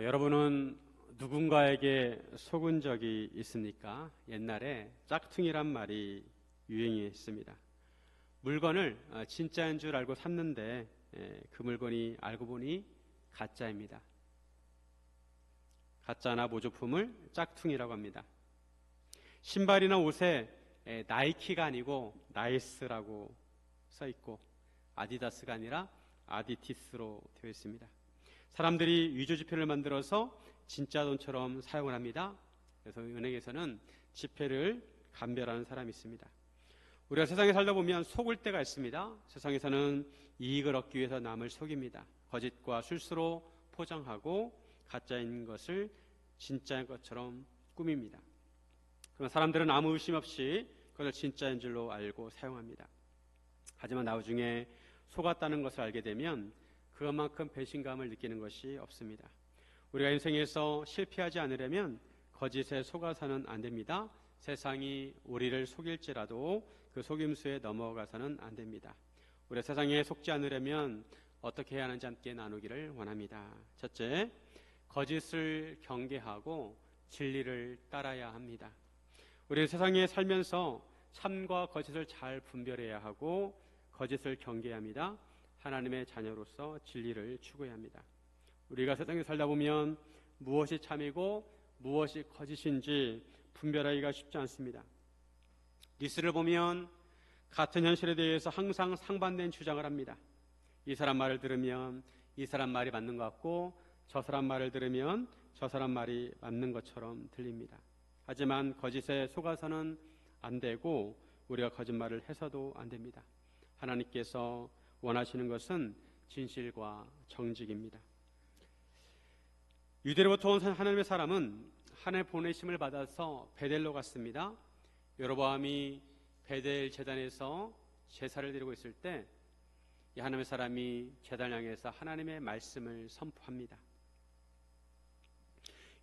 여러분은 누군가에게 속은 적이 있습니까? 옛날에 짝퉁이란 말이 유행했습니다. 물건을 진짜인 줄 알고 샀는데 그 물건이 알고 보니 가짜입니다. 가짜나 모조품을 짝퉁이라고 합니다. 신발이나 옷에 나이키가 아니고 나이스라고 써 있고 아디다스가 아니라 아디티스로 되어 있습니다. 사람들이 위조 지폐를 만들어서 진짜 돈처럼 사용을 합니다. 그래서 은행에서는 지폐를 감별하는 사람이 있습니다. 우리가 세상에 살다 보면 속을 때가 있습니다. 세상에서는 이익을 얻기 위해서 남을 속입니다. 거짓과 술수로 포장하고 가짜인 것을 진짜인 것처럼 꾸밉니다. 그러나 사람들은 아무 의심 없이 그것을 진짜인 줄로 알고 사용합니다. 하지만 나중에 속았다는 것을 알게 되면 그것만큼 배신감을 느끼는 것이 없습니다. 우리가 인생에서 실패하지 않으려면 거짓에 속아서는 안 됩니다. 세상이 우리를 속일지라도 그 속임수에 넘어가서는 안 됩니다. 우리가 세상에 속지 않으려면 어떻게 해야 하는지 함께 나누기를 원합니다. 첫째, 거짓을 경계하고 진리를 따라야 합니다. 우리는 세상에 살면서 참과 거짓을 잘 분별해야 하고 거짓을 경계해야 합니다. 하나님의 자녀로서 진리를 추구해야 합니다. 우리가 세상에 살다 보면 무엇이 참이고 무엇이 거짓인지 분별하기가 쉽지 않습니다. 뉴스를 보면 같은 현실에 대해서 항상 상반된 주장을 합니다. 이 사람 말을 들으면 이 사람 말이 맞는 것 같고 저 사람 말을 들으면 저 사람 말이 맞는 것처럼 들립니다. 하지만 거짓에 속아서는 안 되고 우리가 거짓말을 해서도 안 됩니다. 하나님께서 원하시는 것은 진실과 정직입니다. 유대로부터 온 하나님의 사람은 하나님의 보내심을 받아서 베델로 갔습니다. 여로보암이 베델 제단에서 제사를 드리고 있을 때 이 하나님의 사람이 제단을 향해서 하나님의 말씀을 선포합니다.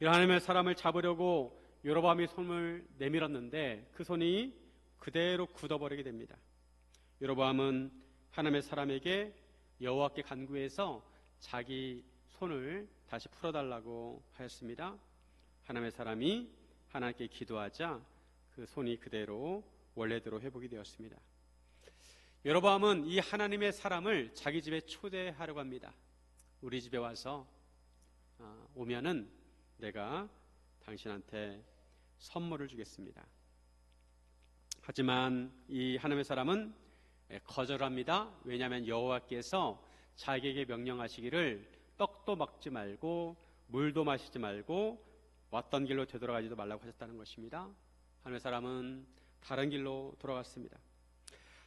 이 하나님의 사람을 잡으려고 여로보암이 손을 내밀었는데 그 손이 그대로 굳어버리게 됩니다. 여로보암은 하나님의 사람에게 여호와께 간구해서 자기 손을 다시 풀어달라고 하였습니다. 하나님의 사람이 하나님께 기도하자 그 손이 그대로 원래대로 회복이 되었습니다. 여로보암은 이 하나님의 사람을 자기 집에 초대하려고 합니다. 우리 집에 와서 오면은 내가 당신한테 선물을 주겠습니다. 하지만 이 하나님의 사람은 거절합니다. 왜냐하면 여호와께서 자기에게 명령하시기를 떡도 먹지 말고 물도 마시지 말고 왔던 길로 되돌아가지도 말라고 하셨다는 것입니다. 하나님의 사람은 다른 길로 돌아갔습니다.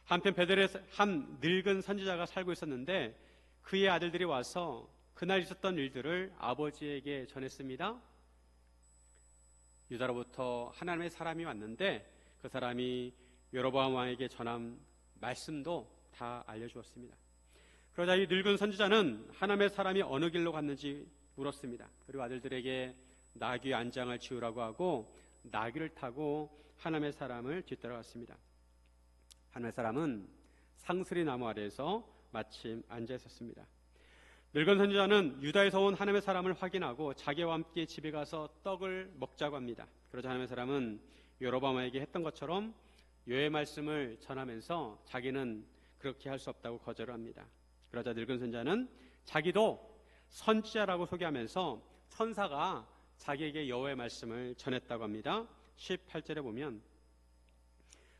한편 베델에 한 늙은 선지자가 살고 있었는데 그의 아들들이 와서 그날 있었던 일들을 아버지에게 전했습니다. 유다로부터 하나님의 사람이 왔는데 그 사람이 여로보암 왕에게 전한 말씀도 다 알려주었습니다. 그러자 이 늙은 선지자는 하나님의 사람이 어느 길로 갔는지 물었습니다. 그리고 아들들에게 나귀 안장을 지우라고 하고 나귀를 타고 하나님의 사람을 뒤따라갔습니다. 하나님의 사람은 상수리 나무 아래에서 마침 앉아 있었습니다. 늙은 선지자는 유다에서 온 하나님의 사람을 확인하고 자기와 함께 집에 가서 떡을 먹자고 합니다. 그러자 하나님의 사람은 여로보암에게 했던 것처럼 여호와의 말씀을 전하면서 자기는 그렇게 할 수 없다고 거절을 합니다. 그러자 늙은 선지자는 자기도 선지자라고 소개하면서 천사가 자기에게 여호와의 말씀을 전했다고 합니다. 18절에 보면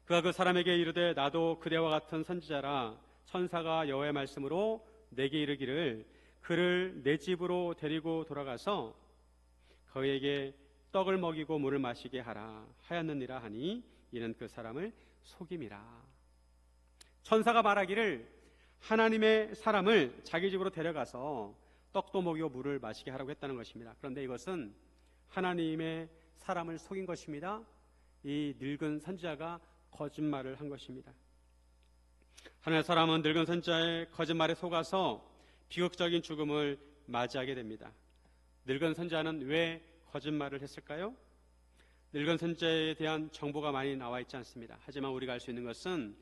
그가 그 사람에게 이르되 나도 그대와 같은 선지자라 천사가 여호와의 말씀으로 내게 이르기를 그를 내 집으로 데리고 돌아가서 그에게 떡을 먹이고 물을 마시게 하라 하였느니라 하니 이는 그 사람을 속임이라. 천사가 말하기를 하나님의 사람을 자기 집으로 데려가서 떡도 먹이고 물을 마시게 하라고 했다는 것입니다. 그런데 이것은 하나님의 사람을 속인 것입니다. 이 늙은 선지자가 거짓말을 한 것입니다. 하나님의 사람은 늙은 선지자의 거짓말에 속아서 비극적인 죽음을 맞이하게 됩니다. 늙은 선지자는 왜 거짓말을 했을까요? 늙은 선지자에 대한 정보가 많이 나와 있지 않습니다. 하지만 우리가 알 수 있는 것은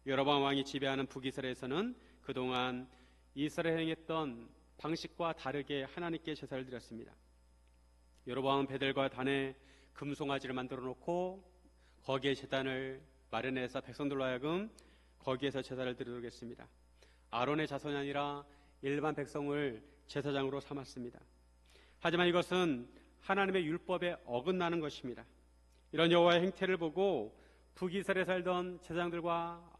여로보암 왕이 지배하는 북이스라엘에서는 그동안 이스라엘에 행했던 방식과 다르게 하나님께 제사를 드렸습니다. 여로보암은 베델과 단에 금송아지를 만들어 놓고 거기에 제단을 마련해서 백성들로 하여금 거기에서 제사를 드리도록 했습니다. 아론의 자손이 아니라 일반 백성을 제사장으로 삼았습니다. 하지만 이것은 하나님의 율법에 어긋나는 것입니다. 이런 여호와의 행태를 보고 북이스라엘에 살던 제사장들과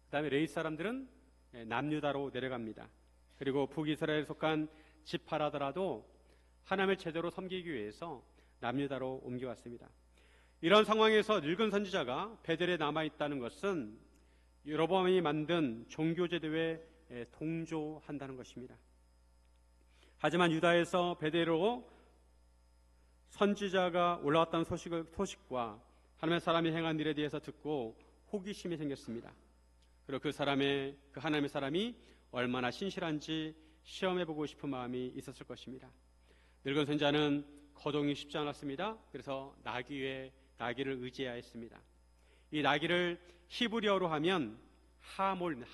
그다음에 레위 사람들은 남유다로 내려갑니다. 그리고 북이스라엘에 속한 지파라더라도 하나님을 제대로 섬기기 위해서 남유다로 옮겨왔습니다. 이런 상황에서 늙은 선지자가 베델에 남아있다는 것은 여로보암이 만든 종교제도에 동조한다는 것입니다. 하지만 유다에서 베델로 선지자가 올라왔다는 소식과 하나님의 사람이 행한 일에 대해서 듣고 호기심이 생겼습니다. 그리고 그 하나님의 사람이 얼마나 신실한지 시험해보고 싶은 마음이 있었을 것입니다. 늙은 선지자는 거동이 쉽지 않았습니다. 그래서 나귀를 의지해야 했습니다. 이 나귀를 히브리어로 하면 하몰.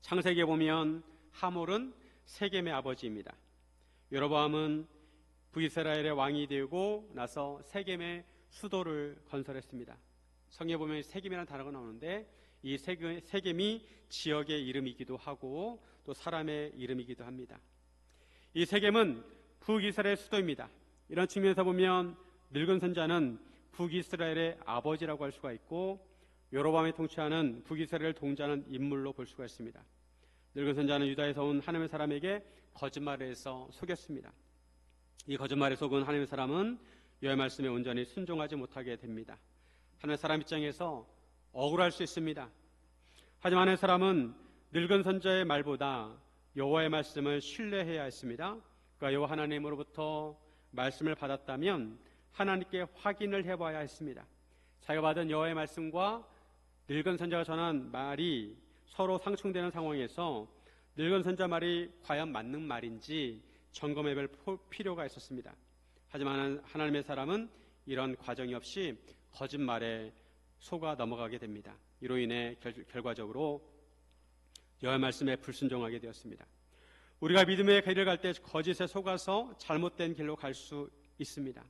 창세기에 보면 하몰은 세겜의 아버지입니다. 여로보암은 북이스라엘의 왕이 되고 나서 세겜의 수도를 건설했습니다. 성경에 보면 세겜이라는 단어가 나오는데 이 세겜이 지역의 이름이기도 하고 또 사람의 이름이기도 합니다. 이 세겜은 북이스라엘 수도입니다. 이런 측면에서 보면 늙은 선지자는 북이스라엘의 아버지라고 할 수가 있고 여로보암이 통치하는 북이스라엘을 통치하는 인물로 볼 수가 있습니다. 늙은 선지자는 유다에서 온 하나님의 사람에게 거짓말을 해서 속였습니다. 이 거짓말에 속은 하나님의 사람은 여호와의 말씀에 온전히 순종하지 못하게 됩니다. 하나님의 사람 입장에서 억울할 수 있습니다. 하지만 하나님의 사람은 늙은 선지자의 말보다 여호와의 말씀을 신뢰해야 했습니다. 그가 여호와 하나님으로부터 말씀을 받았다면 하나님께 확인을 해봐야 했습니다. 자기가 받은 여호와의 말씀과 늙은 선지자가 전한 말이 서로 상충되는 상황에서 늙은 선지자 말이 과연 맞는 말인지 점검해볼 필요가 있었습니다. 하지만 하나님의 사람은 이런 과정이 없이 거짓말에 속아 넘어가게 됩니다. 이로 인해 결과적으로 여호와의 말씀에 불순종하게 되었습니다. 우리가 믿음의 길을 갈 때 거짓에 속아서 잘못된 길로 갈 수 있습니다.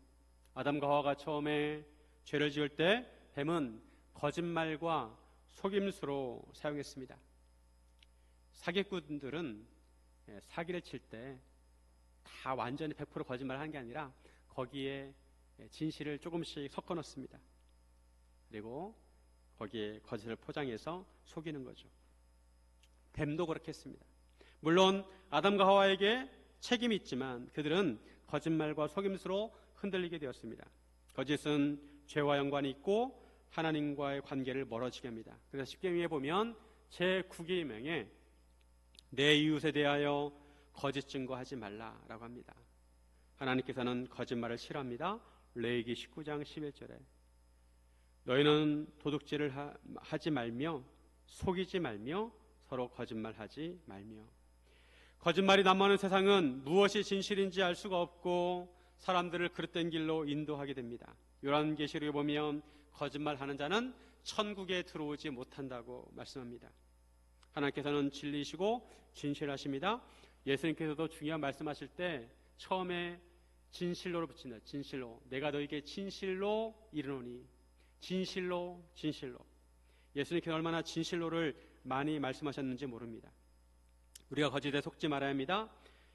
아담과 하와가 처음에 죄를 지을 때 뱀은 거짓말과 속임수로 사용했습니다. 사기꾼들은 사기를 칠 때 다 완전히 100% 거짓말을 하는 게 아니라 거기에 진실을 조금씩 섞어 넣습니다. 그리고 거기에 거짓을 포장해서 속이는 거죠. 뱀도 그렇게 했습니다. 물론 아담과 하와에게 책임이 있지만 그들은 거짓말과 속임수로 흔들리게 되었습니다. 거짓은 죄와 연관이 있고 하나님과의 관계를 멀어지게 합니다. 그래서 십계명에 보면 제9계명에 내 이웃에 대하여 거짓 증거하지 말라라고 합니다. 하나님께서는 거짓말을 싫어합니다. 레위기 19장 11절에 너희는 도둑질을 하지 말며 속이지 말며 서로 거짓말하지 말며. 거짓말이 난무하는 세상은 무엇이 진실인지 알 수가 없고 사람들을 그릇된 길로 인도하게 됩니다. 요한계시록에 보면 거짓말하는 자는 천국에 들어오지 못한다고 말씀합니다. 하나님께서는 진리이시고 진실하십니다. 예수님께서도 중요한 말씀하실 때 처음에 진실로를 붙인다. 진실로. 내가 너에게 진실로 이르노니. 진실로. 예수님께서 얼마나 진실로를 많이 말씀하셨는지 모릅니다. 우리가 거짓에 속지 말아야 합니다.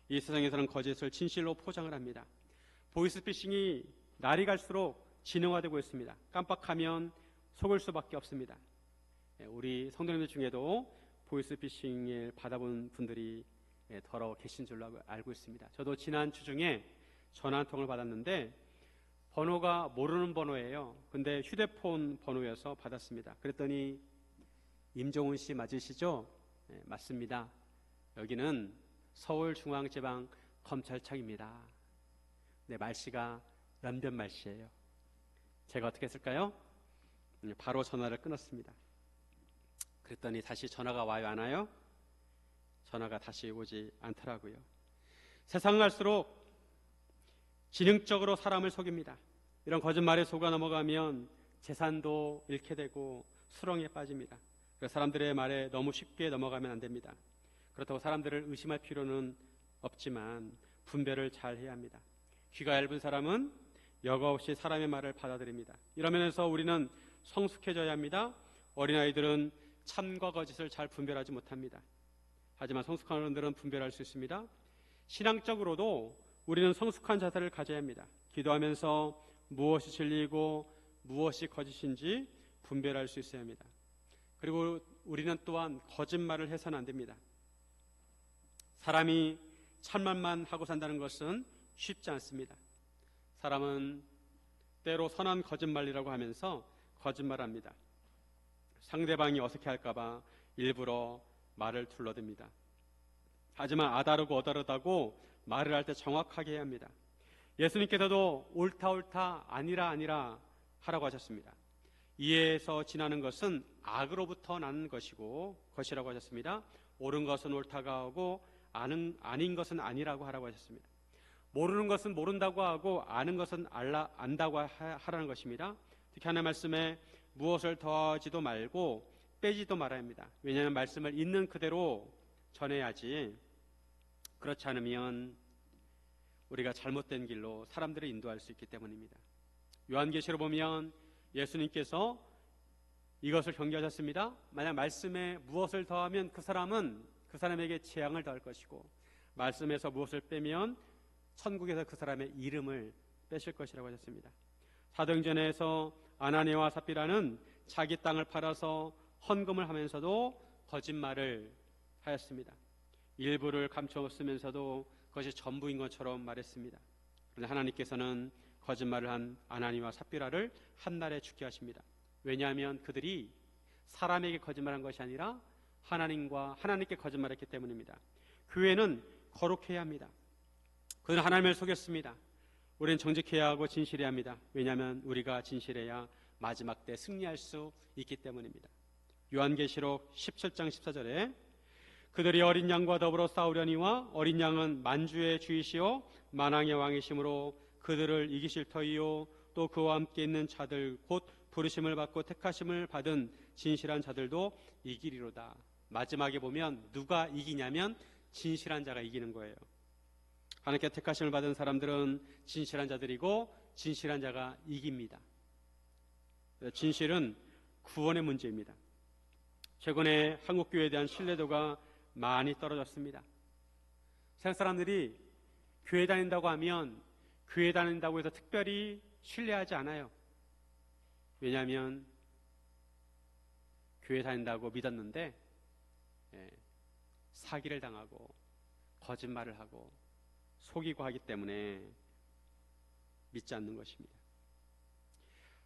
이 세상에서는 거짓을 진실로 포장을 합니다. 보이스피싱이 날이 갈수록 진흥화되고 있습니다. 깜빡하면 속을 수밖에 없습니다. 우리 성도님들 중에도 보이스피싱을 받아본 분들이 더러 계신 줄로 알고 있습니다. 저도 지난 주 중에 전화 한 통을 받았는데 번호가 모르는 번호예요. 근데 휴대폰 번호여서 받았습니다. 그랬더니 임종훈 씨 맞으시죠? 네, 맞습니다. 여기는 서울중앙지방검찰청입니다. 네, 말씨가 연변 말씨예요. 제가 어떻게 했을까요? 바로 전화를 끊었습니다. 그랬더니 다시 전화가 와요, 안 와요? 전화가 다시 오지 않더라고요. 세상 갈수록 지능적으로 사람을 속입니다. 이런 거짓말에 속아 넘어가면 재산도 잃게 되고 수렁에 빠집니다. 그래서 사람들의 말에 너무 쉽게 넘어가면 안 됩니다. 그렇다고 사람들을 의심할 필요는 없지만 분별을 잘 해야 합니다. 귀가 얇은 사람은 여과 없이 사람의 말을 받아들입니다. 이런 면에서 우리는 성숙해져야 합니다. 어린아이들은 참과 거짓을 잘 분별하지 못합니다. 하지만 성숙한 어른들은 분별할 수 있습니다. 신앙적으로도 우리는 성숙한 자세를 가져야 합니다. 기도하면서 무엇이 진리이고 무엇이 거짓인지 분별할 수 있어야 합니다. 그리고 우리는 또한 거짓말을 해서는 안 됩니다. 사람이 참말만 하고 산다는 것은 쉽지 않습니다. 사람은 때로 선한 거짓말이라고 하면서 거짓말합니다. 상대방이 어색해할까 봐 일부러 말을 둘러댑니다. 하지만 아다르고 어다르다고 말을 할 때 정확하게 해야 합니다. 예수님께서도 옳다 아니라 하라고 하셨습니다. 이에서 지나는 것은 악으로부터 나는 것이라고 하셨습니다. 옳은 것은 옳다고 하고 아닌 것은 아니라고 하라고 하셨습니다. 모르는 것은 모른다고 하고 아는 것은 안다고 하라는 것입니다. 특히 하나님의 말씀에 무엇을 더하지도 말고 빼지도 말아야 합니다. 왜냐하면 말씀을 있는 그대로 전해야지, 그렇지 않으면 우리가 잘못된 길로 사람들을 인도할 수 있기 때문입니다. 요한계시로 보면 예수님께서 이것을 경계하셨습니다. 만약 말씀에 무엇을 더하면 그 사람에게 재앙을 더할 것이고, 말씀에서 무엇을 빼면 천국에서 그 사람의 이름을 빼실 것이라고 하셨습니다. 사도행전에서 아나니아와 삽비라는 자기 땅을 팔아서 헌금을 하면서도 거짓말을 하였습니다. 일부를 감추었으면서도 그것이 전부인 것처럼 말했습니다. 그런데 하나님께서는 거짓말을 한 아나니아와 삽비라를 한날에 죽게 하십니다. 왜냐하면 그들이 사람에게 거짓말한 것이 아니라 하나님께 거짓말했기 때문입니다. 교회는 거룩해야 합니다. 그들은 하나님을 속였습니다. 우리는 정직해야 하고 진실해야 합니다. 왜냐하면 우리가 진실해야 마지막 때 승리할 수 있기 때문입니다. 요한계시록 17장 14절에 그들이 어린 양과 더불어 싸우려니와 어린 양은 만주의 주이시요 만왕의 왕이시므로 그들을 이기실 터이요 또 그와 함께 있는 자들 곧 부르심을 받고 택하심을 받은 진실한 자들도 이기리로다. 마지막에 보면 누가 이기냐면 진실한 자가 이기는 거예요. 하나님께 택하심을 받은 사람들은 진실한 자들이고 진실한 자가 이깁니다. 진실은 구원의 문제입니다. 최근에 한국교회에 대한 신뢰도가 많이 떨어졌습니다. 세상 사람들이 교회 다닌다고 하면 교회 다닌다고 해서 특별히 신뢰하지 않아요. 왜냐하면 교회 다닌다고 믿었는데 사기를 당하고 거짓말을 하고 속이고 하기 때문에 믿지 않는 것입니다.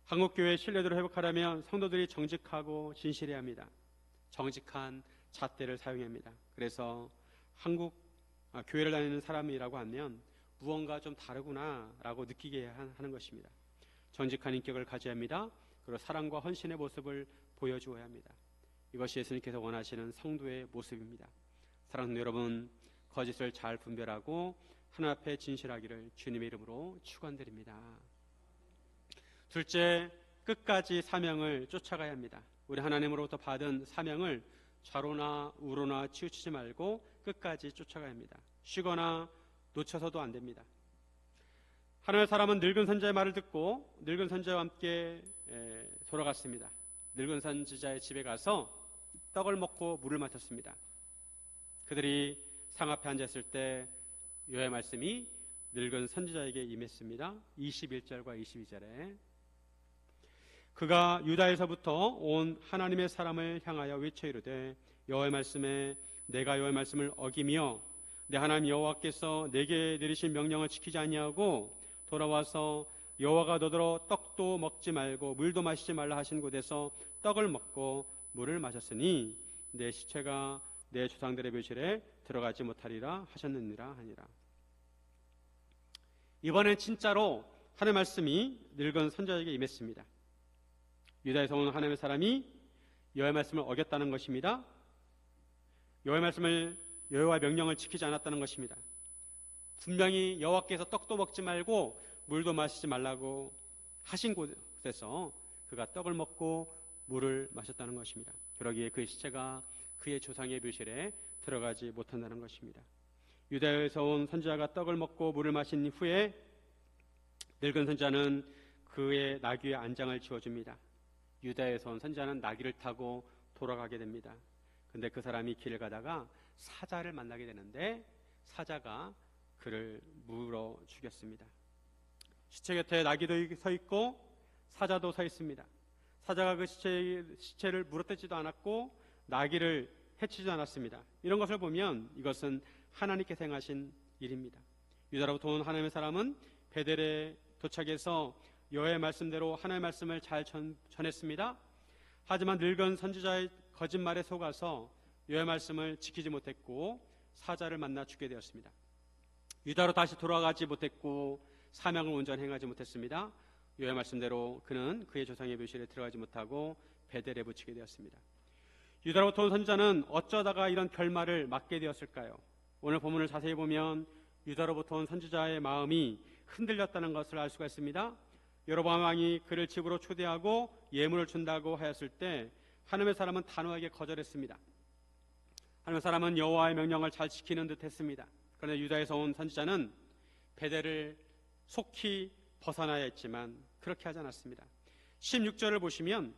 한국교회의 신뢰도를 회복하려면 성도들이 정직하고 진실해야 합니다. 정직한 잣대를 사용해야 합니다. 그래서 교회를 다니는 사람이라고 하면 무언가 좀 다르구나라고 느끼게 하는 것입니다. 정직한 인격을 가져야 합니다. 그리고 사랑과 헌신의 모습을 보여주어야 합니다. 이것이 예수님께서 원하시는 성도의 모습입니다. 사랑하는 여러분, 거짓을 잘 분별하고 하나님 앞에 진실하기를 주님의 이름으로 축원드립니다. 둘째, 끝까지 사명을 쫓아가야 합니다. 우리 하나님으로부터 받은 사명을 좌로나 우로나 치우치지 말고 끝까지 쫓아가야 합니다. 쉬거나 놓쳐서도 안 됩니다. 하나님의 사람은 늙은 선지자의 말을 듣고 늙은 선지자와 함께 돌아갔습니다. 늙은 선지자의 집에 가서 떡을 먹고 물을 마셨습니다. 그들이 상 앞에 앉았을 때 여호와의 말씀이 늙은 선지자에게 임했습니다. 21절과 22절에 그가 유다에서부터 온 하나님의 사람을 향하여 외쳐 이르되 여호와의 말씀에 내가 여호와의 말씀을 어기며 내 하나님 여호와께서 내게 내리신 명령을 지키지 아니하고 돌아와서 여호와가 너더러 떡도 먹지 말고 물도 마시지 말라 하신 곳에서 떡을 먹고 물을 마셨으니 내 시체가 내 조상들의 묘실에 들어가지 못하리라 하셨느니라 하니라. 이번엔 진짜로 하나님의 말씀이 늙은 선지자에게 임했습니다. 유다에서 온 하나님의 사람이 여호와의 말씀을 어겼다는 것입니다. 여호와의 명령을 지키지 않았다는 것입니다. 분명히 여호와께서 떡도 먹지 말고 물도 마시지 말라고 하신 곳에서 그가 떡을 먹고 물을 마셨다는 것입니다. 그러기에 그의 시체가 그의 조상의 묘실에 들어가지 못한다는 것입니다. 유다에서 온 선지자가 떡을 먹고 물을 마신 후에 늙은 선지자는 그의 나귀의 안장을 지워줍니다. 유다에서 온 선지자는 나귀를 타고 돌아가게 됩니다. 근데 그 사람이 길을 가다가 사자를 만나게 되는데 사자가 그를 물어 죽였습니다. 시체 곁에 나귀도 서 있고 사자도 서 있습니다. 사자가 그 시체를 물어뜯지도 않았고 나귀를 해치지도 않았습니다. 이런 것을 보면 이것은 하나님께서 행하신 일입니다. 유다로부터 온 하나님의 사람은 베델에 도착해서 여호와의 말씀대로 하나님의 말씀을 잘 전했습니다. 하지만 늙은 선지자의 거짓말에 속아서 여호와의 말씀을 지키지 못했고 사자를 만나 죽게 되었습니다. 유다로 다시 돌아가지 못했고 사명을 온전히 행하지 못했습니다. 여호와의 말씀대로 그는 그의 조상의 묘실에 들어가지 못하고 베델에 묻히게 되었습니다. 유다로부터 온 선지자는 어쩌다가 이런 결말을 맞게 되었을까요? 오늘 본문을 자세히 보면 유다로부터 온 선지자의 마음이 흔들렸다는 것을 알 수가 있습니다. 여로보암 왕이 그를 집으로 초대하고 예물을 준다고 하였을 때 하나님의 사람은 단호하게 거절했습니다. 하나님의 사람은 여호와의 명령을 잘 지키는 듯 했습니다. 그러나 유다에서 온 선지자는 베델을 속히 벗어나야 했지만 그렇게 하지 않았습니다. 16절을 보시면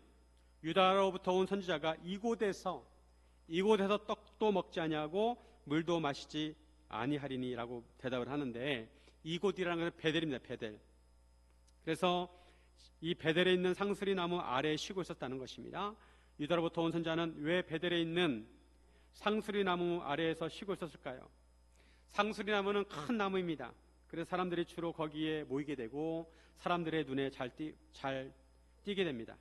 유다로부터 온 선지자가 이곳에서 떡도 먹지 아니하고 물도 마시지 아니하리니라고 대답을 하는데 이곳이라는 것은 베델입니다. 베델. 그래서 이 베델에 있는 상수리 나무 아래에 쉬고 있었다는 것입니다. 유다로부터 온 선지자는 왜 베델에 있는 상수리 나무 아래에서 쉬고 있었을까요? 상수리 나무는 큰 나무입니다. 그래서 사람들이 주로 거기에 모이게 되고 사람들의 눈에 잘 띄게 됩니다.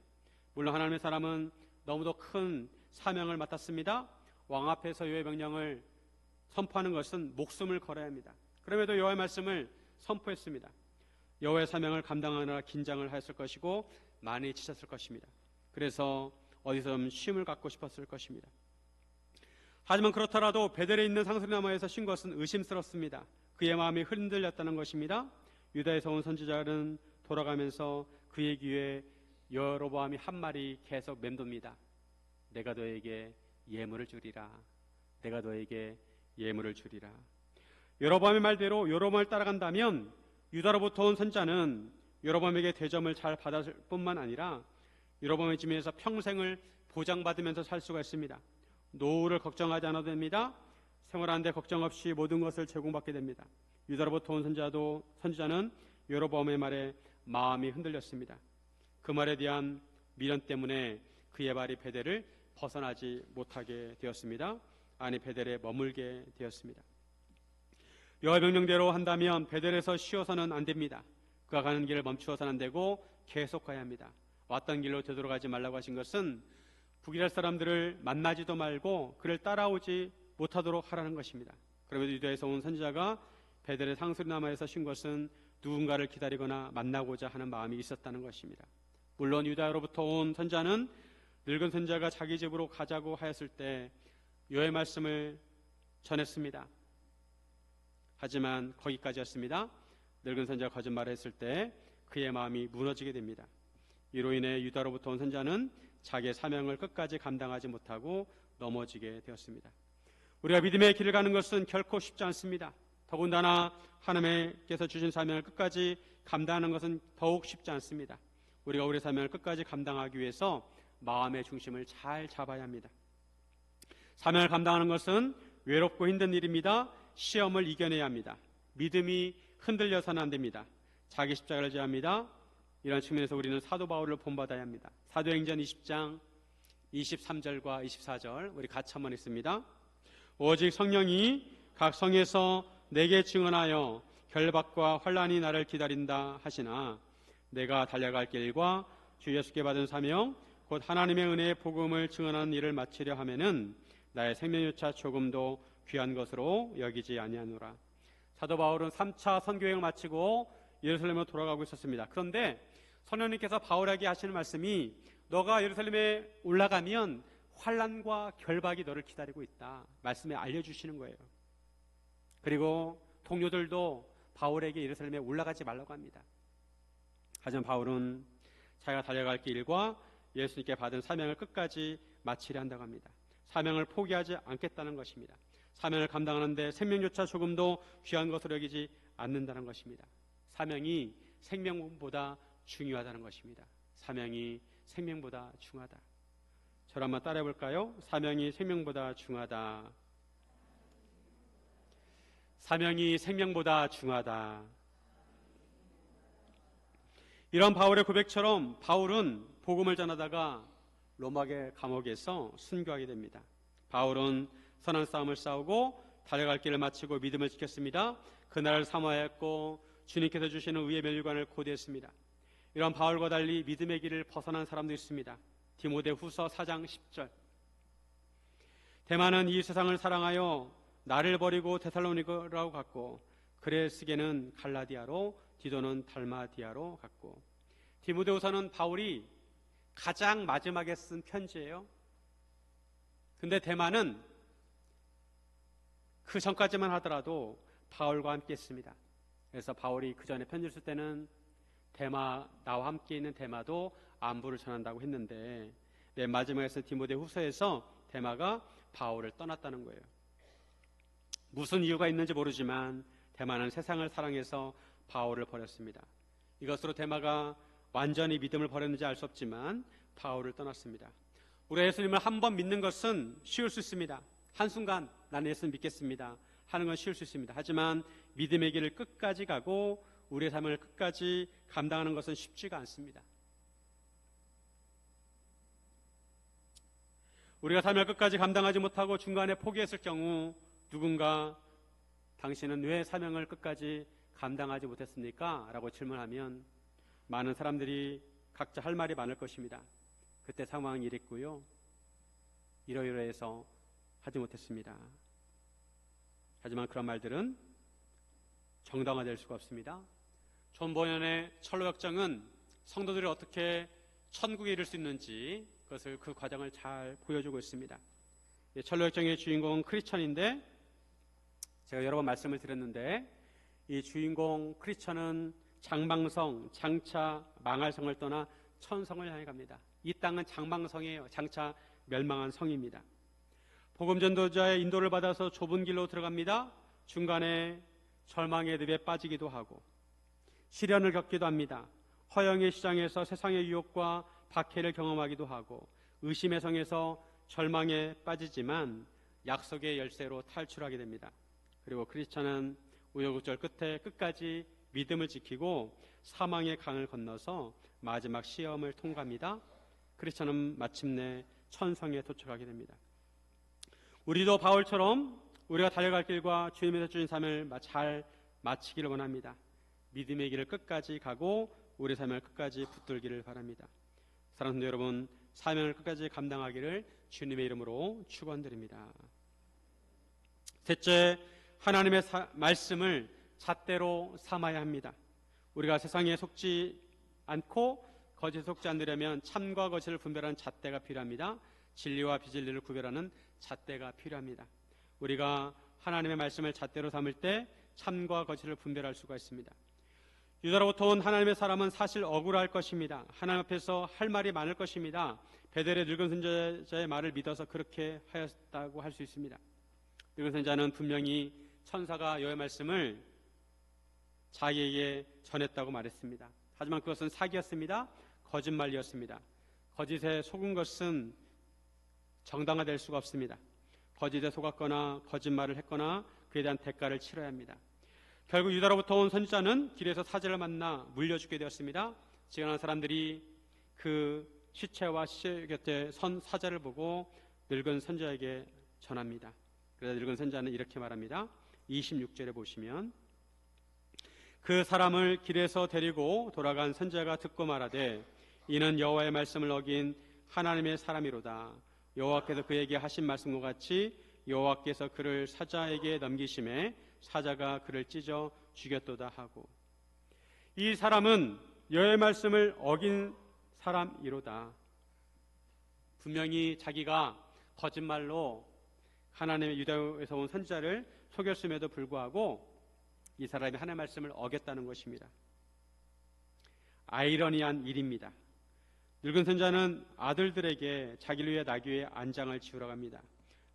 물론 하나님의 사람은 너무도 큰 사명을 맡았습니다. 왕 앞에서 여호와의 명령을 선포하는 것은 목숨을 걸어야 합니다. 그럼에도 여호와의 말씀을 선포했습니다. 여호와의 사명을 감당하느라 긴장을 하였을 것이고 많이 지쳤을 것입니다. 그래서 어디서 좀 쉼을 갖고 싶었을 것입니다. 하지만 그렇더라도 베델에 있는 상수리나무에서 쉰 것은 의심스럽습니다. 그의 마음이 흔들렸다는 것입니다. 유다에서 온 선지자는 돌아가면서 그의 귀에 여로보암이 한 말이 계속 맴돕니다. 내가 너에게 예물을 주리라. 내가 너에게 예물을 주리라. 여로보암의 말대로 여로보암을 따라간다면 유다로부터 온 선지자는 여로보암에게 대접을 잘 받을 뿐만 아니라 여로보암의 집에서 평생을 보장받으면서 살 수가 있습니다. 노후를 걱정하지 않아도 됩니다. 생활하는데 걱정 없이 모든 것을 제공받게 됩니다. 유다로부터 온 선지자는 여로보암의 말에 마음이 흔들렸습니다. 그 말에 대한 미련 때문에 그의 발이 베델을 벗어나지 못하게 되었습니다. 아니 베델에 머물게 되었습니다. 여호와의 명령대로 한다면 베델에서 쉬어서는 안 됩니다. 그가 가는 길을 멈추어서는 안 되고 계속 가야 합니다. 왔던 길로 되돌아가지 말라고 하신 것은 북이스라엘 사람들을 만나지도 말고 그를 따라오지 못하도록 하라는 것입니다. 그러면서 유다에서 온 선지자가 베델의 상수리나무에서 쉰 것은 누군가를 기다리거나 만나고자 하는 마음이 있었다는 것입니다. 물론 유다로부터 온 선지자는 늙은 선지자가 자기 집으로 가자고 하였을 때 여호와의 말씀을 전했습니다. 하지만 거기까지였습니다. 늙은 선지자가 거짓말을 했을 때 그의 마음이 무너지게 됩니다. 이로 인해 유다로부터 온 선지자는 자기의 사명을 끝까지 감당하지 못하고 넘어지게 되었습니다. 우리가 믿음의 길을 가는 것은 결코 쉽지 않습니다. 더군다나 하나님께서 주신 사명을 끝까지 감당하는 것은 더욱 쉽지 않습니다. 우리가 우리의 사명을 끝까지 감당하기 위해서 마음의 중심을 잘 잡아야 합니다. 사명을 감당하는 것은 외롭고 힘든 일입니다. 시험을 이겨내야 합니다. 믿음이 흔들려서는 안 됩니다. 자기 십자가를 져야 합니다. 이런 측면에서 우리는 사도 바울을 본받아야 합니다. 사도행전 20장 23절과 24절 우리 같이 한번 읽습니다. 오직 성령이 각 성에서 내게 증언하여 결박과 환난이 나를 기다린다 하시나 내가 달려갈 길과 주 예수께 받은 사명 곧 하나님의 은혜의 복음을 증언하는 일을 마치려 하면은 나의 생명요차 조금도 귀한 것으로 여기지 아니하노라. 사도 바울은 3차 선교행을 마치고 예루살렘으로 돌아가고 있었습니다. 그런데 성령님께서 바울에게 하시는 말씀이 너가 예루살렘에 올라가면 환난과 결박이 너를 기다리고 있다. 말씀에 알려주시는 거예요. 그리고 동료들도 바울에게 예루살렘에 올라가지 말라고 합니다. 하지만 바울은 자기가 달려갈 길과 예수님께 받은 사명을 끝까지 마치려 한다고 합니다. 사명을 포기하지 않겠다는 것입니다. 사명을 감당하는데 생명조차 조금도 귀한 것으로 여기지 않는다는 것입니다. 사명이 생명보다 중요하다는 것입니다. 사명이 생명보다 중요하다. 저를 한번 따라해 볼까요? 사명이 생명보다 중요하다. 사명이 생명보다 중요하다. 이런 바울의 고백처럼 바울은 복음을 전하다가 로마의 감옥에서 순교하게 됩니다. 바울은 선한 싸움을 싸우고 달려갈 길을 마치고 믿음을 지켰습니다. 그날을 사모하였고 주님께서 주시는 의의 멸관을 고대했습니다. 이런 바울과 달리 믿음의 길을 벗어난 사람도 있습니다. 디모데후서 4장 10절. 데마는 이 세상을 사랑하여 나를 버리고 데살로니가로 갔고 그레스게는 갈라디아로 디도는 달마디아로 갔고. 디모데후서는 바울이 가장 마지막에 쓴 편지예요. 근데 데마는 그 전까지만 하더라도 바울과 함께 했습니다. 그래서 바울이 그 전에 편지를 쓸 때는 나와 함께 있는 데마도 안부를 전한다고 했는데 맨 마지막에 쓴 디모데후서에서 데마가 바울을 떠났다는 거예요. 무슨 이유가 있는지 모르지만 데마는 세상을 사랑해서 바울을 버렸습니다. 이것으로 데마가 완전히 믿음을 버렸는지 알 수 없지만 바울을 떠났습니다. 우리 예수님을 한 번 믿는 것은 쉬울 수 있습니다. 한순간 나는 예수님 믿겠습니다 하는 건 쉬울 수 있습니다. 하지만 믿음의 길을 끝까지 가고 우리의 삶을 끝까지 감당하는 것은 쉽지가 않습니다. 우리가 삶을 끝까지 감당하지 못하고 중간에 포기했을 경우 누군가 당신은 왜 사명을 끝까지 감당하지 못했습니까? 라고 질문하면 많은 사람들이 각자 할 말이 많을 것입니다. 그때 상황이 이랬고요, 이러이러해서 하지 못했습니다. 하지만 그런 말들은 정당화될 수가 없습니다. 존 버년의 철로역정은 성도들이 어떻게 천국에 이를 수 있는지 그 과정을 잘 보여주고 있습니다. 철로역정의 주인공은 크리스천인데 제가 여러 번 말씀을 드렸는데 이 주인공 크리스천은 장방성, 장차 망할 성을 떠나 천성을 향해 갑니다. 이 땅은 장방성이에요. 장차 멸망한 성입니다. 복음 전도자의 인도를 받아서 좁은 길로 들어갑니다. 중간에 절망의 늪에 빠지기도 하고 시련을 겪기도 합니다. 허영의 시장에서 세상의 유혹과 박해를 경험하기도 하고 의심의 성에서 절망에 빠지지만 약속의 열쇠로 탈출하게 됩니다. 그리고 크리스천은 우여곡절 끝에 끝까지 믿음을 지키고 사망의 강을 건너서 마지막 시험을 통과합니다. 크리스천은 마침내 천성에 도착하게 됩니다. 우리도 바울처럼 우리가 달려갈 길과 주님께서 주신 삶을 잘 마치기를 원합니다. 믿음의 길을 끝까지 가고 우리 삶을 끝까지 붙들기를 바랍니다. 사랑하는 성도 여러분, 사명을 끝까지 감당하기를 주님의 이름으로 축원드립니다. 셋째, 하나님의 말씀을 잣대로 삼아야 합니다. 우리가 세상에 속지 않고 거짓에 속지 않으려면 참과 거짓을 분별하는 잣대가 필요합니다. 진리와 비진리를 구별하는 잣대가 필요합니다. 우리가 하나님의 말씀을 잣대로 삼을 때 참과 거짓을 분별할 수가 있습니다. 유다로부터 온 하나님의 사람은 사실 억울할 것입니다. 하나님 앞에서 할 말이 많을 것입니다. 베델의 늙은 선지자의 말을 믿어서 그렇게 하였다고 할 수 있습니다. 늙은 선지자는 분명히 천사가 여호와의 말씀을 자기에게 전했다고 말했습니다. 하지만 그것은 사기였습니다. 거짓말이었습니다. 거짓에 속은 것은 정당화될 수가 없습니다. 거짓에 속았거나 거짓말을 했거나 그에 대한 대가를 치러야 합니다. 결국 유다로부터 온 선지자는 길에서 사제를 만나 물려 죽게 되었습니다. 지나가는 사람들이 그 시체와 시체 곁에 선 사제를 보고 늙은 선지자에게 전합니다. 그래서 늙은 선지자는 이렇게 말합니다. 26절에 보시면 그 사람을 길에서 데리고 돌아간 선지자가 듣고 말하되 이는 여호와의 말씀을 어긴 하나님의 사람이로다. 여호와께서 그에게 하신 말씀과 같이 여호와께서 그를 사자에게 넘기심에 사자가 그를 찢어 죽였도다 하고, 이 사람은 여호와의 말씀을 어긴 사람이로다. 분명히 자기가 거짓말로 하나님의 유다에서 온 선지자를 속였음에도 불구하고 이 사람이 하나님의 말씀을 어겼다는 것입니다. 아이러니한 일입니다. 늙은 선지자는 아들들에게 자기를 위해 나귀의 안장을 지우러 갑니다.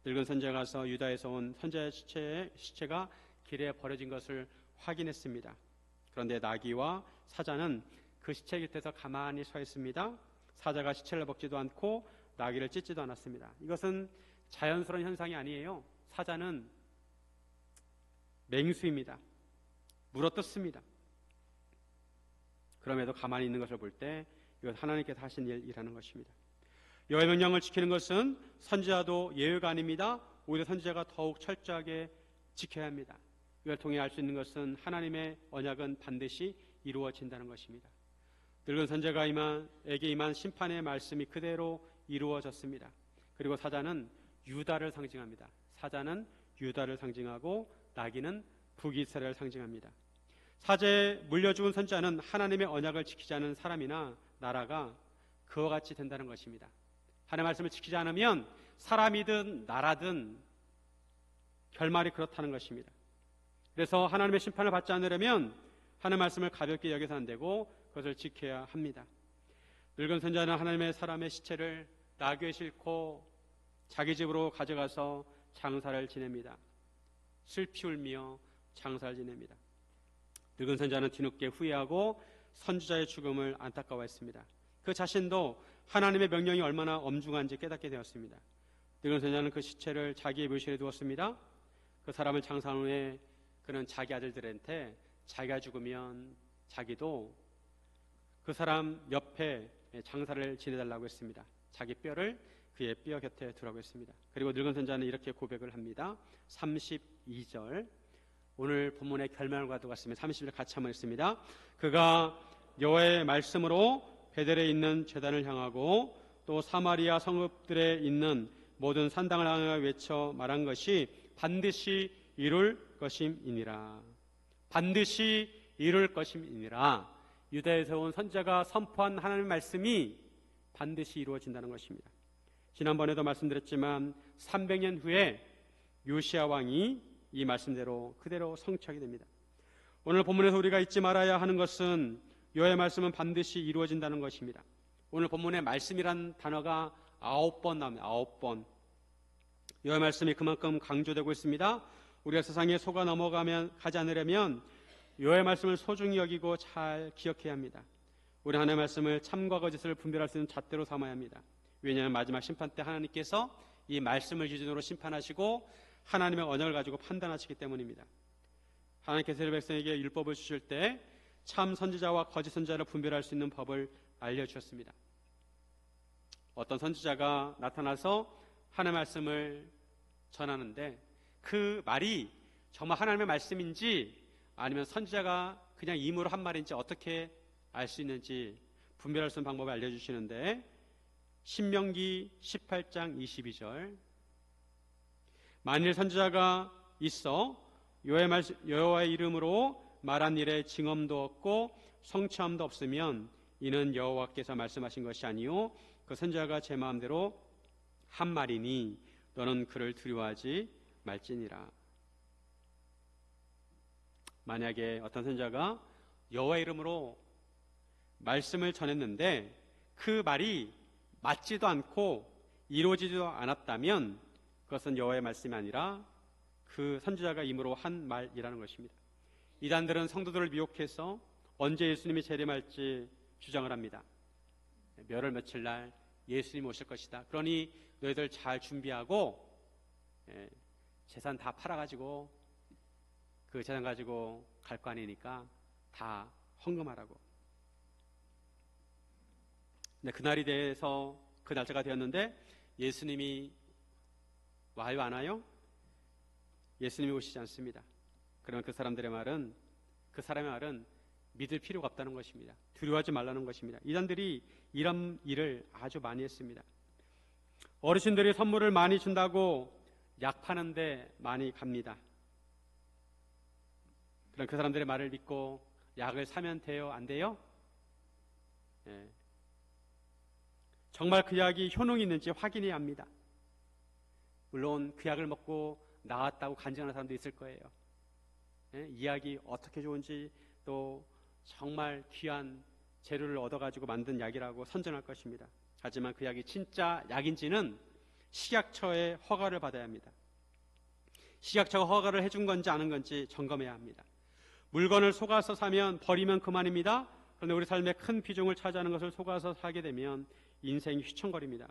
늙은 선지자가 가서 유다에서 온 선지자의 시체가 길에 버려진 것을 확인했습니다. 그런데 나귀와 사자는 그 시체 곁에서 가만히 서 있습니다. 사자가 시체를 먹지도 않고 나귀를 찢지도 않았습니다. 이것은 자연스러운 현상이 아니에요. 사자는 맹수입니다. 물어뜯습니다. 그럼에도 가만히 있는 것을 볼 때 이건 하나님께서 하신 일이라는 것입니다. 여호와의 명령을 지키는 것은 선지자도 예외가 아닙니다. 오히려 선지자가 더욱 철저하게 지켜야 합니다. 이걸 통해 알 수 있는 것은 하나님의 언약은 반드시 이루어진다는 것입니다. 늙은 선지자에게 임한 심판의 말씀이 그대로 이루어졌습니다. 그리고 사자는 유다를 상징합니다. 사자는 유다를 상징하고 나귀는 북이스라엘을 상징합니다. 사자에 물려 죽은 선지자는 하나님의 언약을 지키지 않은 사람이나 나라가 그와 같이 된다는 것입니다. 하나님의 말씀을 지키지 않으면 사람이든 나라든 결말이 그렇다는 것입니다. 그래서 하나님의 심판을 받지 않으려면 하나님의 말씀을 가볍게 여겨서 안 되고 그것을 지켜야 합니다. 늙은 선지자는 하나님의 사람의 시체를 나귀에 싣고 자기 집으로 가져가서 장사를 지냅니다. 슬피 울며 장사를 지냅니다. 늙은 선지자는 뒤늦게 후회하고 선지자의 죽음을 안타까워했습니다. 그 자신도 하나님의 명령이 얼마나 엄중한지 깨닫게 되었습니다. 늙은 선지자는 그 시체를 자기의 묘실에 두었습니다. 그 사람을 장사한 후에 그는 자기 아들들한테 자기가 죽으면 자기도 그 사람 옆에 장사를 지내달라고 했습니다. 자기 뼈를 그의 뼈 곁에 두라고 했습니다. 그리고 늙은 선지자는 이렇게 고백을 합니다. 32절, 오늘 본문의 결말과도 같습니다. 30절 같이 한번 읽습니다. 그가 여호와의 말씀으로 베델에 있는 제단을 향하고 또 사마리아 성읍들에 있는 모든 산당을 향하여 외쳐 말한 것이 반드시 이룰 것임이니라. 반드시 이룰 것임이니라. 유다에서 온 선지자가 선포한 하나님의 말씀이 반드시 이루어진다는 것입니다. 지난번에도 말씀드렸지만 300년 후에 요시야 왕이 이 말씀대로 그대로 성취하게 됩니다. 오늘 본문에서 우리가 잊지 말아야 하는 것은 여호와의 말씀은 반드시 이루어진다는 것입니다. 오늘 본문에 말씀이란 단어가 9번 나옵니다. 9번. 여호와의 말씀이 그만큼 강조되고 있습니다. 우리가 세상에 속아 가지 않으려면 여호와의 말씀을 소중히 여기고 잘 기억해야 합니다. 우리 하나님의 말씀을 참과 거짓을 분별할 수 있는 잣대로 삼아야 합니다. 왜냐하면 마지막 심판 때 하나님께서 이 말씀을 기준으로 심판하시고 하나님의 언약을 가지고 판단하시기 때문입니다. 하나님께서 이스라엘 백성에게 율법을 주실 때 참 선지자와 거짓 선지자를 분별할 수 있는 법을 알려주셨습니다. 어떤 선지자가 나타나서 하나님의 말씀을 전하는데 그 말이 정말 하나님의 말씀인지 아니면 선지자가 그냥 임으로 한 말인지 어떻게 알 수 있는지 분별할 수 있는 방법을 알려주시는데, 신명기 18장 22절, 만일 선지자가 있어 여호와의 이름으로 말한 일에 징험도 없고 성취함도 없으면 이는 여호와께서 말씀하신 것이 아니요 그 선지자가 제 마음대로 한 말이니 너는 그를 두려워하지 말지니라. 만약에 어떤 선지자가 여호와의 이름으로 말씀을 전했는데 그 말이 맞지도 않고 이루어지지도 않았다면 그것은 여호와의 말씀이 아니라 그 선지자가 임으로 한 말이라는 것입니다. 이단들은 성도들을 미혹해서 언제 예수님이 재림할지 주장을 합니다. 몇월 며칠 날 예수님이 오실 것이다. 그러니 너희들 잘 준비하고 재산 다 팔아가지고 그 재산 가지고 갈 거 아니니까 다 헌금하라고. 근데 그날이 돼서 그 날짜가 되었는데 예수님이 와요 안 와요? 예수님이 오시지 않습니다. 그러면 그 사람의 말은 믿을 필요가 없다는 것입니다. 두려워하지 말라는 것입니다. 이단들이 이런 일을 아주 많이 했습니다. 어르신들이 선물을 많이 준다고 약 파는데 많이 갑니다. 그럼 그 사람들의 말을 믿고 약을 사면 돼요? 안 돼요? 정말 그 약이 효능이 있는지 확인해야 합니다. 물론 그 약을 먹고 나았다고 간증하는 사람도 있을 거예요. 이 약이 어떻게 좋은지 또 정말 귀한 재료를 얻어가지고 만든 약이라고 선전할 것입니다. 하지만 그 약이 진짜 약인지는 식약처의 허가를 받아야 합니다. 식약처가 허가를 해준 건지 아는 건지 점검해야 합니다. 물건을 속아서 사면 버리면 그만입니다. 그런데 우리 삶의 큰 비중을 차지하는 것을 속아서 사게 되면 인생이 휘청거립니다.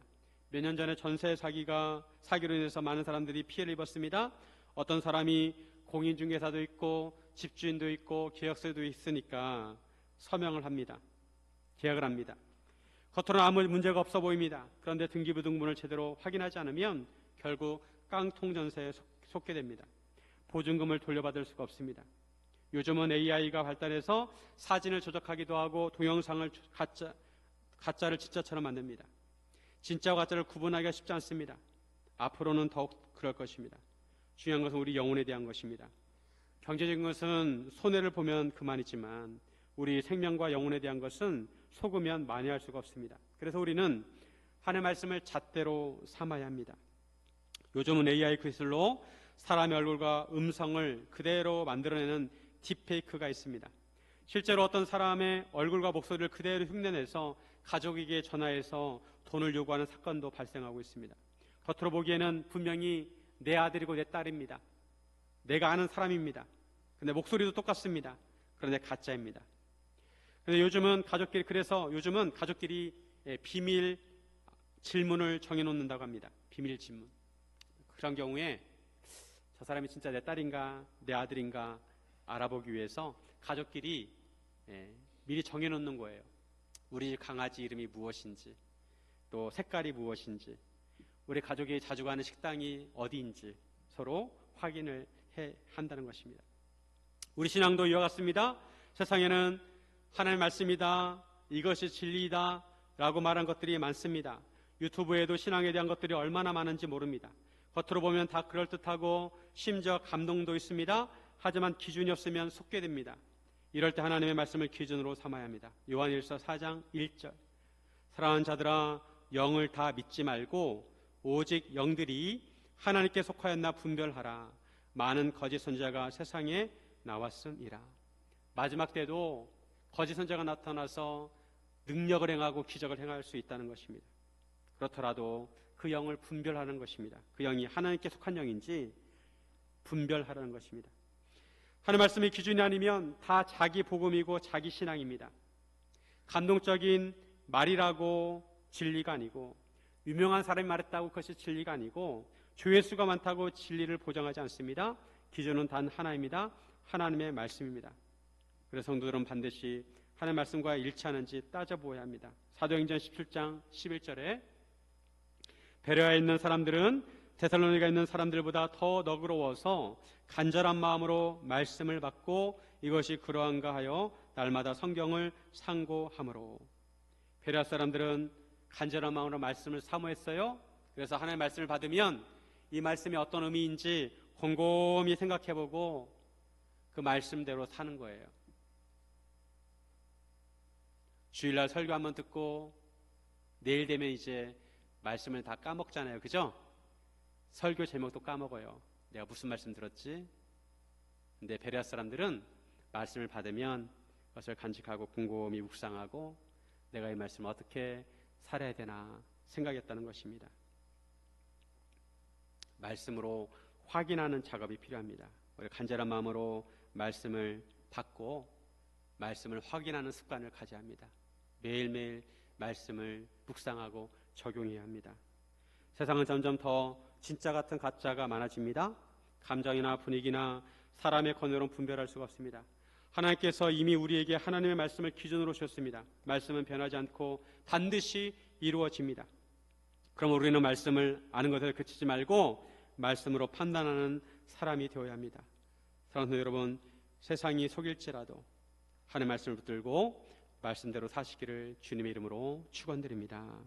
몇 년 전에 전세 사기로 인해서 많은 사람들이 피해를 입었습니다. 어떤 사람이 공인중개사도 있고 집주인도 있고 계약서도 있으니까 서명을 합니다. 계약을 합니다. 겉으로는 아무 문제가 없어 보입니다. 그런데 등기부등본을 제대로 확인하지 않으면 결국 깡통 전세에 속게 됩니다. 보증금을 돌려받을 수가 없습니다. 요즘은 AI가 발달해서 사진을 조작하기도 하고 동영상을 가짜를 진짜처럼 만듭니다. 진짜와 가짜를 구분하기가 쉽지 않습니다. 앞으로는 더욱 그럴 것입니다. 중요한 것은 우리 영혼에 대한 것입니다. 경제적인 것은 손해를 보면 그만이지만 우리 생명과 영혼에 대한 것은 속으면 만회할 수가 없습니다. 그래서 우리는 하나님의 말씀을 잣대로 삼아야 합니다. 요즘은 AI 기술로 사람의 얼굴과 음성을 그대로 만들어내는 딥페이크가 있습니다. 실제로 어떤 사람의 얼굴과 목소리를 그대로 흉내내서 가족에게 전화해서 돈을 요구하는 사건도 발생하고 있습니다. 겉으로 보기에는 분명히 내 아들이고 내 딸입니다. 내가 아는 사람입니다. 근데 목소리도 똑같습니다. 그런데 가짜입니다. 근데 요즘은 가족끼리 비밀 질문을 정해놓는다고 합니다. 비밀 질문. 그런 경우에 저 사람이 진짜 내 딸인가 내 아들인가 알아보기 위해서 가족끼리 미리 정해놓는 거예요. 우리 강아지 이름이 무엇인지, 또 색깔이 무엇인지, 우리 가족이 자주 가는 식당이 어디인지 서로 확인을 한다는 것입니다. 우리 신앙도 이와 같습니다. 세상에는 하나님의 말씀이다, 이것이 진리이다 라고 말한 것들이 많습니다. 유튜브에도 신앙에 대한 것들이 얼마나 많은지 모릅니다. 겉으로 보면 다 그럴듯하고 심지어 감동도 있습니다. 하지만 기준이 없으면 속게 됩니다. 이럴 때 하나님의 말씀을 기준으로 삼아야 합니다. 요한일서 4장 1절, 사랑하는 자들아 영을 다 믿지 말고 오직 영들이 하나님께 속하였나 분별하라. 많은 거짓 선지자가 세상에 나왔음이라. 마지막 때도 거짓 선지자가 나타나서 능력을 행하고 기적을 행할 수 있다는 것입니다. 그렇더라도 그 영을 분별하는 것입니다. 그 영이 하나님께 속한 영인지 분별하라는 것입니다. 하나님의 말씀이 기준이 아니면 다 자기 복음이고 자기 신앙입니다. 감동적인 말이라고 진리가 아니고, 유명한 사람이 말했다고 그것이 진리가 아니고, 조회수가 많다고 진리를 보장하지 않습니다. 기준은 단 하나입니다. 하나님의 말씀입니다. 그래서 성도 여러분, 반드시 하나님의 말씀과 일치하는지 따져보아야 합니다. 사도행전 17장 11절에 베레아에 있는 사람들은 데살로니가에 있는 사람들보다 더 너그러워서 간절한 마음으로 말씀을 받고 이것이 그러한가 하여 날마다 성경을 상고함으로. 베레아 사람들은 간절한 마음으로 말씀을 사모했어요. 그래서 하나님의 말씀을 받으면 이 말씀이 어떤 의미인지 곰곰이 생각해보고 그 말씀대로 사는 거예요. 주일날 설교 한번 듣고 내일 되면 이제 말씀을 다 까먹잖아요. 그죠? 설교 제목도 까먹어요. 내가 무슨 말씀 들었지? 근데 베레아 사람들은 말씀을 받으면 그것을 간직하고 곰곰이 묵상하고 내가 이 말씀을 어떻게 살아야 되나 생각했다는 것입니다. 말씀으로 확인하는 작업이 필요합니다. 우리 간절한 마음으로 말씀을 받고 말씀을 확인하는 습관을 가져야 합니다. 매일매일 말씀을 묵상하고 적용해야 합니다. 세상은 점점 더 진짜 같은 가짜가 많아집니다. 감정이나 분위기나 사람의 권유로는 분별할 수가 없습니다. 하나님께서 이미 우리에게 하나님의 말씀을 기준으로 주셨습니다. 말씀은 변하지 않고 반드시 이루어집니다. 그럼 우리는 말씀을 아는 것에 그치지 말고 말씀으로 판단하는 사람이 되어야 합니다. 사랑하는 여러분, 세상이 속일지라도 하나님의 말씀을 붙들고 말씀대로 사시기를 주님의 이름으로 축원드립니다.